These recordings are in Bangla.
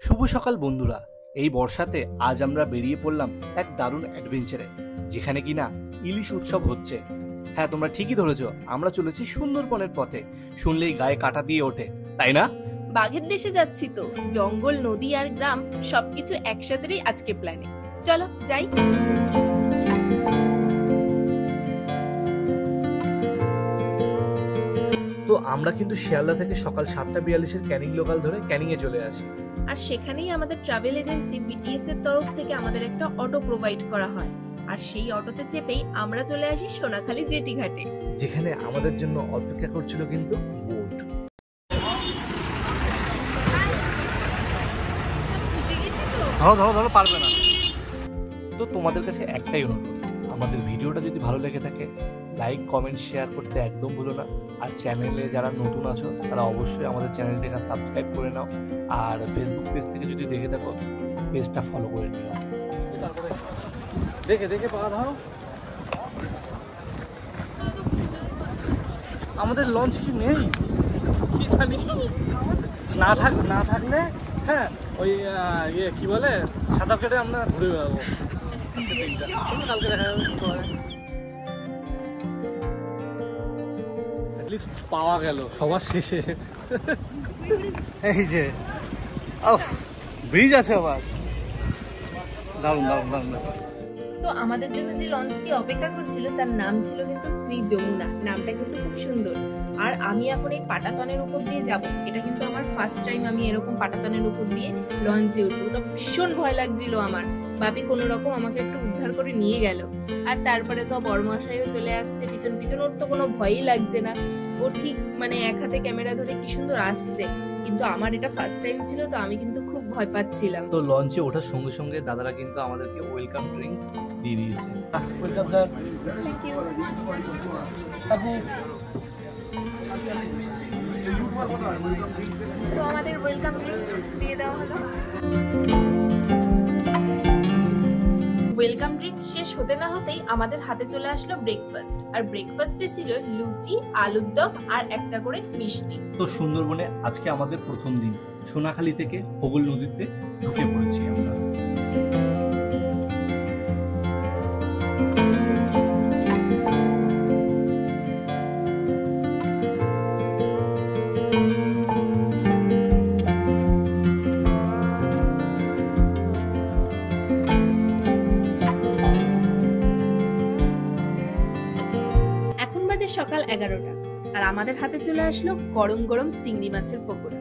শুভ সকাল বন্ধুরা। এই বর্ষাতে আজ আমরা বেরিয়ে পড়লাম এক দারুণ অ্যাডভেঞ্চারে, যেখানে কিনা ইলিশ উৎসব হচ্ছে। হ্যাঁ, তোমরা ঠিকই ধরেছ, আমরা চলেছি সুন্দরবনের পথে। শুনলেই গায়ে কাঁটা দিয়ে ওঠে, তাই না? বাঘের দেশে যাচ্ছি তো, জঙ্গল, নদী আর গ্রাম সবকিছু একসাথেই আজকে প্ল্যানে। চলো যাই। তো আমরা কিন্তু শিয়ালদা থেকে সকাল 7:42 ক্যানিং লোকাল ধরে ক্যানিং এ চলে আসি। আর সেখানেই আমাদের ট্রাভেল এজেন্সি বিটিএস এর তরফ থেকে আমাদের একটা অটো প্রোভাইড করা হয়। আর সেই অটোতে চেপেই আমরা চলে আসি সোনাখালী জেটি ঘাটে, যেখানে আমাদের জন্য অপেক্ষা করছিল কিন্তু বোট। ধরো পারবে না তো। তোমাদের কাছে একটাই অনুরোধ, আমাদের ভিডিওটা যদি ভালো লেগে থাকে লাইক কমেন্ট শেয়ার করতে একদম ভুলো না। আর চ্যানেলে যারা নতুন আছো তারা অবশ্যই আমাদের চ্যানেলটাকে সাবস্ক্রাইব করে নাও। আর ফেসবুক পেজ থেকে যদি দেখে থাকো পেজটা ফলো করে নিও। দেখে পা ধরো। আমাদের লঞ্চ কি নেই কি জানি, না থাকলে হ্যাঁ ওই ইয়ে কি বলে সাঁতার কেটে আমরা ঘুরে বেড়াবো। কালকে দেখা যাবে। পাওয়া গেল সবার শেষে। এই যে ব্রিজ আছে আবার, দারুণ। তো আমাদের জন্য যে লঞ্চটি অপেক্ষা করছিল তার নাম ছিল কিন্তু শ্রী যমুনা। নামটা কিন্তু খুব সুন্দর। আর আমি এখন এই পাটাতনের উপর দিয়ে যাব। এটা কিন্তু আমার ফার্স্ট টাইম আমি এরকম পাটাতনের উপর দিয়ে লঞ্চে উঠবো। তো ভীষণ ভয় লাগছিল আমার। বাপি কোনো রকম আমাকে একটু উদ্ধার করে নিয়ে গেল। আর তারপরে তো বড়মশাইও চলে আসছে পিছন। ওর তো কোনো ভয়ই লাগছে না। ও ঠিক মানে এক হাতে ক্যামেরা ধরে কি সুন্দর আসছে। কিন্তু আমার এটা ফার্স্ট টাইম ছিল, তো আমি কিন্তু খুব ভয় পাচ্ছিলাম। তো লঞ্চে ওঠার সঙ্গে সঙ্গে দাদারা কিন্তু আমাদেরকে ওয়েলকাম ড্রিঙ্কস দিয়ে দিয়েছে। Welcome sir. Thank you. তো আমাদের ওয়েলকাম ড্রিঙ্কস দিয়ে দেওয়া হলো। ওয়েলকাম ড্রিঙ্কস শেষ হতে না হতেই আমাদের হাতে চলে আসলো ব্রেকফাস্ট। আর ব্রেকফাস্টে ছিল লুচি, আলুর দম আর একটা করে মিষ্টি। তো সুন্দরবনে আজকে আমাদের প্রথম দিন। সোনাখালী থেকে হোগল নদীতে ঢুকে পড়েছি আমরা। সকাল 11টা আর আমাদের হাতে চলে আসলো গরম গরম চিংড়ি মাছের পকোড়া।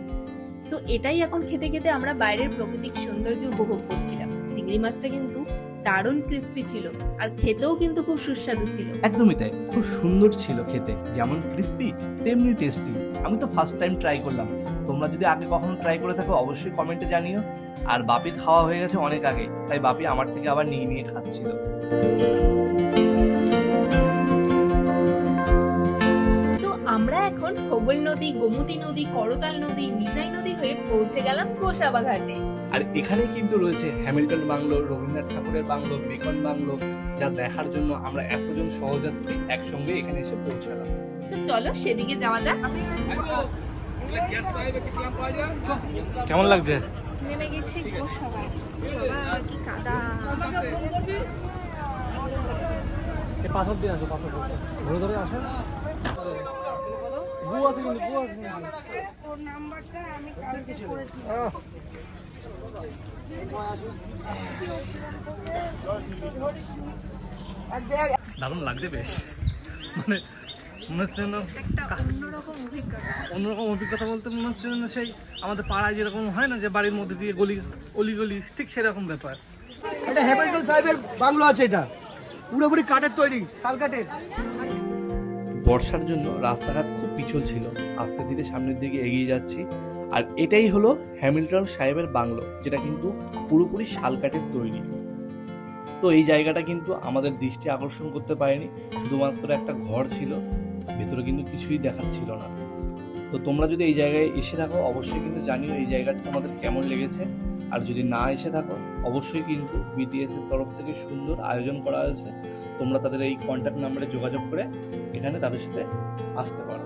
তো এটাই এখন খেতে খেতে আমরা বাইরের প্রাকৃতিক সৌন্দর্য উপভোগ করছিলাম। চিংড়ি মাছটা কিন্তু দারুণ ক্রিস্পি ছিল আর খেতেও কিন্তু খুব সুস্বাদু ছিল। একদমই তাই, খুব সুন্দর ছিল খেতে, যেমন ক্রিস্পি তেমনি টেস্টি। আমি তো ফার্স্ট টাইম ট্রাই করলাম। তোমরা যদি আগে কখনো ট্রাই করে থাকো অবশ্যই কমেন্টে জানিও। আর বাপির খাওয়া হয়ে গেছে অনেক আগে, তাই বাপি আমার থেকে আবার নিয়ে খাচ্ছিল। আমরা এখন হোগল নদী, গোমতী নদী, করতাল নদী, নিতাই নদী হয়ে পৌঁছে গেলাম গোসাবা ঘাটে। আর এখানে কিন্তু রয়েছে হ্যামিল্টন বাংলো, রবীন্দ্রনাথ ঠাকুরের বাংলো, বেকন বাংলো, যা দেখার জন্য আমরা এতজন সহযাত্রী একসঙ্গে এখানে এসে পৌঁছালাম। তো চলো সেদিকে যাওয়া যাক। কেমন লাগছে? নেমে গেছি গোসাবায়। কাদা। এই পাথর দিয়ে আসো, পাথর ধরে আসো। দারুণ লাগছে বেশ, মানে মনে হচ্ছে অন্যরকম অভিজ্ঞতা বলতে মনে হচ্ছে সেই আমাদের পাড়ায় যেরকম হয় না যে বাড়ির মধ্যে দিয়ে অলিগলি ঠিক সেরকম ব্যাপার। এটা হ্যামিল্টন সাহেবের বাংলো আছে, এটা পুরোপুরি কাঠের তৈরি, শাল কাঠের। বর্ষার জন্য রাস্তাঘাট খুব পিছল ছিল। আস্তে ধীরে সামনের দিকে এগিয়ে যাচ্ছি। আর এটাই হলো হ্যামিল্টন সাহেবের বাংলো, যেটা কিন্তু পুরোপুরি শালকাঠের তৈরি। তো এই জায়গাটা কিন্তু আমাদের দৃষ্টি আকর্ষণ করতে পারেনি, শুধুমাত্র একটা ঘর ছিল, ভেতরে কিন্তু কিছুই দেখার ছিল না। তো তোমরা যদি এই জায়গায় এসে থাকো অবশ্যই কিন্তু জানিও এই জায়গাটা তোমাদের কেমন লেগেছে। আর যদি না এসে থাকো অবশ্যই কিন্তু বিটিএস এর তরফ থেকে সুন্দর আয়োজন করা হয়েছে। তোমরা তাদের এই কন্ট্যাক্ট নাম্বারে যোগাযোগ করে এখানে তাদের সাথে আসতে পারো।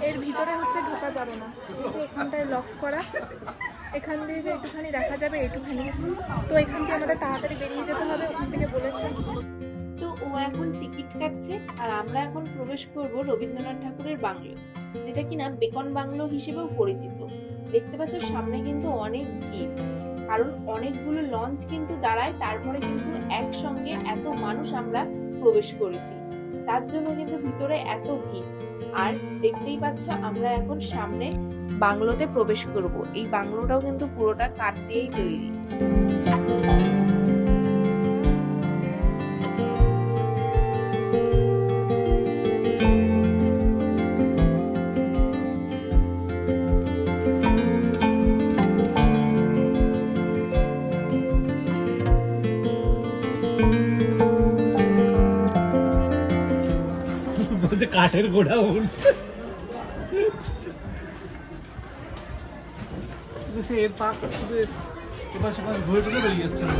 এর ভিতরে হচ্ছে ঢোকা যাবে না, এখানটায় লক করা। এখান দিয়ে যে একটুখানি দেখা যাবে একটুখানি, তো এখান থেকে আমাদের তাড়াতাড়ি বেরিয়ে যেতে হবে, ওখান থেকে বলেছে। তো ও এখন টিকিট কাটছে আর আমরা এখন প্রবেশ করব রবীন্দ্রনাথ ঠাকুরের বাংলো, যেটা কিনা বেকন বাংলো হিসেবেও পরিচিত। দেখতে পাচ্ছ সামনে কিন্তু অনেক ভিড়, কারণ অনেকগুলো লঞ্চ কিন্তু দাঁড়ায়, তারপরে কিন্তু একসঙ্গে এত মানুষ আমরা প্রবেশ করেছি, তার জন্য কিন্তু ভিতরে এত ভিড়। আর দেখতেই পাচ্ছ আমরা এখন সামনে বাংলোতে প্রবেশ করব। এই বাংলোটাও কিন্তু পুরোটা কাঠ দিয়েই তৈরি। কাঠের গোড়া সে এর পাক এবার সেখানে ধরে ধরে বেরিয়ে যাচ্ছে না।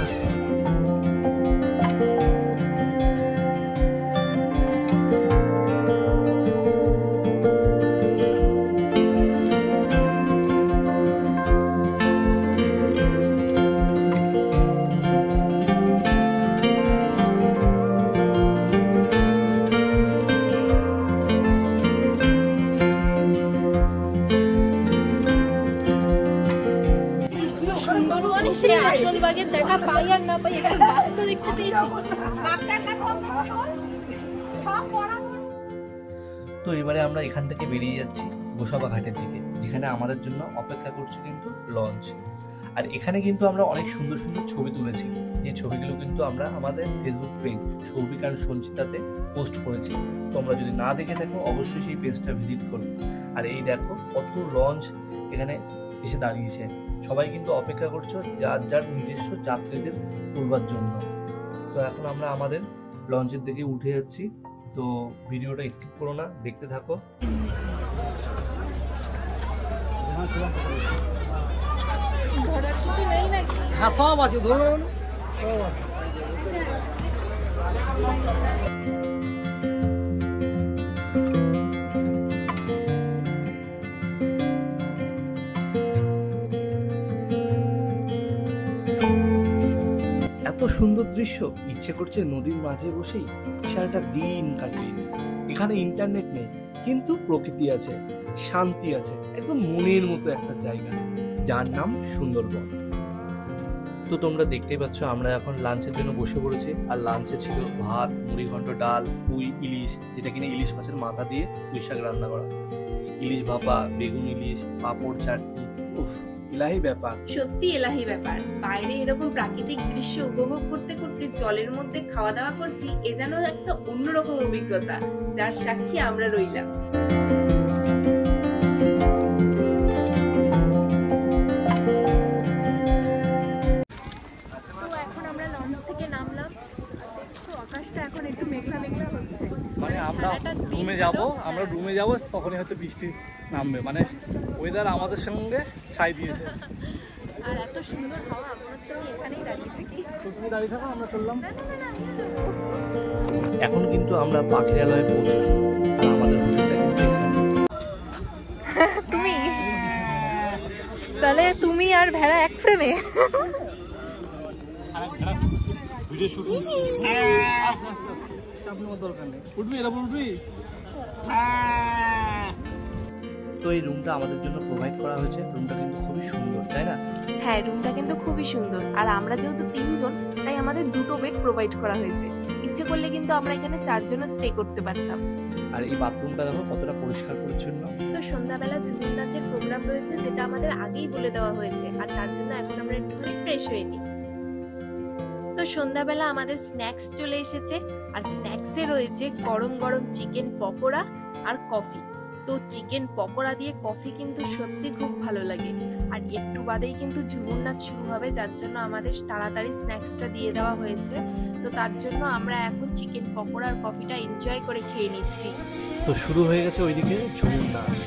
আসল বাগের দেখা পাই আর না পাই, একটা বাঘ তো দেখতে পেয়েছি। তো এবারে আমরা এখান থেকে বেরিয়ে যাচ্ছি গোসাবা ঘাটের দিকে, যেখানে আমাদের জন্য অপেক্ষা করছে কিন্তু লঞ্চ। আর এখানে কিন্তু আমরা অনেক সুন্দর সুন্দর ছবি তুলেছি, যে ছবিগুলো কিন্তু আমরা আমাদের ফেসবুক পেজ সৌভিক আর সঞ্চিতাতে পোস্ট করেছি। তোমরা যদি না দেখে থাকো অবশ্যই সেই পেজটা ভিজিট করো। আর এই দেখো কত লঞ্চ এখানে এসে দাঁড়িয়েছে, সবাই কিন্তু অপেক্ষা করছো যার যার নিজস্ব যাত্রীদের তুলবার জন্য। তো এখন আমরা আমাদের লঞ্চের দিকে উঠে যাচ্ছি, তো ভিডিওটা স্কিপ করো না, দেখতে থাকো। হ্যাঁ সব আছে, ধরুন সব আছে। এত সুন্দর দৃশ্য, ইচ্ছে করছে নদীর মাঝে বসেই সারাটা দিন কাটিয়ে দিই। এখানে ইন্টারনেট নেই, কিন্তু প্রকৃতি আছে, শান্তি আছে, একদম মনের মতো একটা জায়গা, যার নাম সুন্দরবন। তো তোমরা দেখতেই পাচ্ছ আমরা এখন লাঞ্চের জন্য বসে পড়েছি। আর লাঞ্চে ছিল ভাত, মুড়িঘণ্ট, ডাল, পুঁই ইলিশ, যেটা কিনা ইলিশ মাছের মাথা দিয়ে পুঁই শাক রান্না করা, ইলিশ ভাপা, বেগুন ইলিশ, পাঁপড়, চাটনি। উফ, ইলাহি ব্যাপার, সত্যি এলাহি ব্যাপার। বাইরে এরকম প্রাকৃতিক দৃশ্য উপভোগ করতে করতে জলের মধ্যে খাওয়া দাওয়া করছি, এ যেন একটা অন্যরকম অভিজ্ঞতা, যার সাক্ষী আমরা রইলাম। তো এখন আমরা লঞ্চ থেকে নামলাম, দেখছো আকাশটা এখন একটু মেঘলা মেঘলা হচ্ছে। মানে আমরা রুমে যাব তখনই হয়তো বৃষ্টি নামবে, মানে ওয়েদার আমাদের সঙ্গে সাই দিয়েছে। আর এত সুন্দর হাওয়া, মনে হচ্ছে আমি এখানেই দাঁড়িয়ে থাকি। তুমি দাঁড়িয়ে থাকো, আমরা চললাম। এখন কিন্তু আমরা পাখিরালয়ে পৌঁছেছি, আর আমাদের হোটেলটা কিন্তু এখানে। তুমি তাহলে তুমি আর ভেড়া এক ফ্রেমে। ভিডিও শুট চাপ নেওয়ার দরকার নেই, উঠবি এরা উঠবি। তো এই রুমটা আমাদের জন্য প্রোভাইড করা হয়েছে, রুমটা কিন্তু খুবই সুন্দর, তাই না? হ্যাঁ, রুমটা কিন্তু খুবই সুন্দর। আর আমরা যেহেতু 3 জন, তাই আমাদের 2টো বেড প্রোভাইড করা হয়েছে। ইচ্ছে করলে কিন্তু আমরা এখানে 4 জনও স্টে করতে পারতাম। আর এই বাথরুমটা দেখো কতটা পরিষ্কার পরিচ্ছন্ন। তো সন্ধ্যাবেলা ঝুমুর নাচের প্রোগ্রাম রয়েছে, যেটা আমাদের আগেই বলে দেওয়া হয়েছে, আর তার জন্য এখন আমরা একটুখানি ফ্রেশ হয়ে নিই। তো সন্ধ্যাবেলা আমাদের স্ন্যাক্স চলে এসেছে, আর স্ন্যাক্সে রয়েছে গরম গরম চিকেন পকোড়া আর কফি। তো চিকেন পকোড়া দিয়ে কফি কিন্তু সত্যি খুব ভালো লাগে। আর একটু বাদেই কিন্তু ঝুমুর নাচ শুরু হবে, যার জন্য আমাদের তাড়াতাড়ি স্ন্যাক্সটা দিয়ে দেওয়া হয়েছে। তো তার জন্য আমরা এখন চিকেন পকোড়া আর কফিটা এনজয় করে খেয়ে নিচ্ছি। তো শুরু হয়ে গেছে ওইদিকে ঝুমুর নাচ।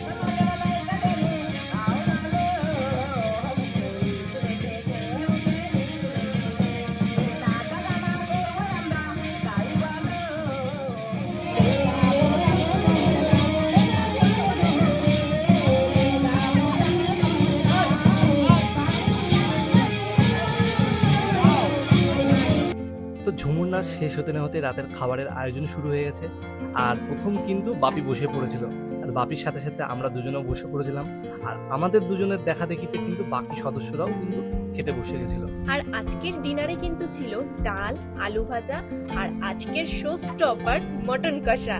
ঠাকুর নাচ শেষ হতে না হতে রাতের খাবারের আয়োজন শুরু হয়ে গেছে। আর প্রথম কিন্তু বাপি বসে পড়েছিল, আর বাপির সাথে সাথে আমরা দুজনেও বসে পড়েছিলাম। আর আমাদের দুজনের দেখা দেখিতে কিন্তু বাকি সদস্যরাও কিন্তু খেতে বসে গেছিল। আর আজকের ডিনারে কিন্তু ছিল ডাল, আলু ভাজা, আর আজকের শো স্টপার মটন কষা।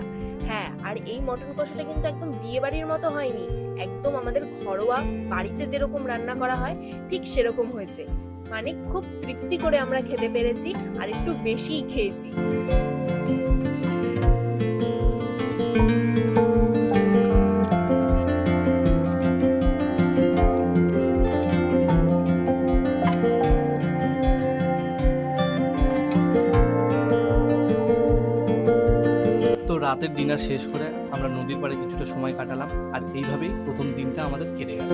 হ্যাঁ, আর এই মটন কষাটা কিন্তু একদম বিয়ে বাড়ির মতো হয়নি, একদম আমাদের ঘরোয়া বাড়িতে যেরকম রান্না করা হয় ঠিক সেরকম হয়েছে। মানে খুব তৃপ্তি করে আমরা খেতে পেরেছি, আর একটু বেশিই খেয়েছি। তো রাতের ডিনার শেষ করে আমরা নদীর পাড়ে কিছুটা সময় কাটালাম, আর এইভাবেই প্রথম দিনটা আমাদের কেটে গেল।